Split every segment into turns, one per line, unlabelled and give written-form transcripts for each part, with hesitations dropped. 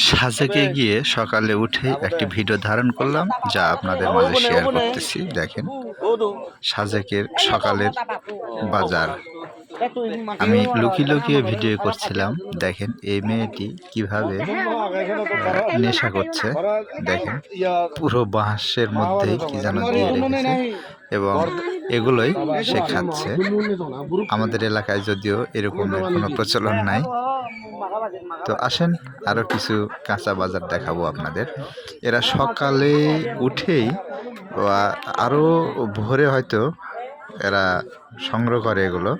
সাজেকে গিয়ে সকালে উঠে একটি ভিডিও ধারণ করলাম, যা আপনাদের মাঝে শেয়ার করতেছি। দেখেন সাজেকের সকালের বাজার। আমি লুকিয়ে লুকিয়ে ভিডিও করছিলাম। দেখেন এই মেয়েটি কিভাবে নেশা করছে। দেখেন পুরো বাঁশের মধ্যেই কি যেন দিয়ে রেখেছে এবং এগুলোই সে খাচ্ছে। আমাদের এলাকায় যদিও এরকমের কোনো প্রচলন নাই। তো আসেন আরো কিছু কাঁচা বাজার দেখাবো আপনাদের। এরা সকালে উঠেই আরো ভোরে হয়তো এরা সংগ্রহ করে এগুলো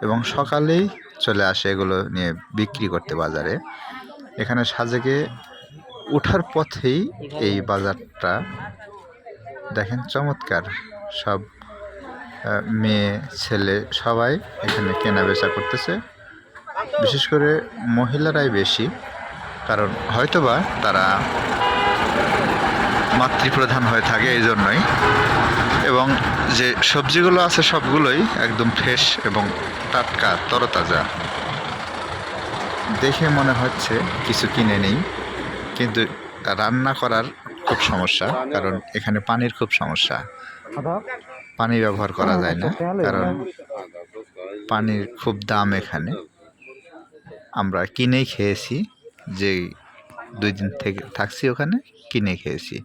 এবং সকালেই চলে আসে এগুলো নিয়ে বিক্রি করতে বাজারে। এখানে সাজেকে ওঠার পথেই এই বাজারটা। দেখেন চমৎকার, সব মেয়ে ছেলে সবাই এখানে কেনা বেচা করতেছে। বিশেষ করে মহিলারাই বেশি, কারণ হয়তোবা তারা মাতৃপ্রধান হয়ে থাকে এই জন্যই। এবং যে সবজিগুলো আছে সবগুলোই একদম ফ্রেশ এবং টাটকা তরতাজা। দেখে মনে হচ্ছে কিছু কিনে নেই, কিন্তু রান্না করার খুব সমস্যা, কারণ এখানে পানির খুব সমস্যা। পানি ব্যবহার করা যায় না, কারণ পানির খুব দাম এখানে। আমরা কিনেই খেয়েছি, যে 2 দিন থেকে থাকছি ওখানে কিনে খেয়েছি।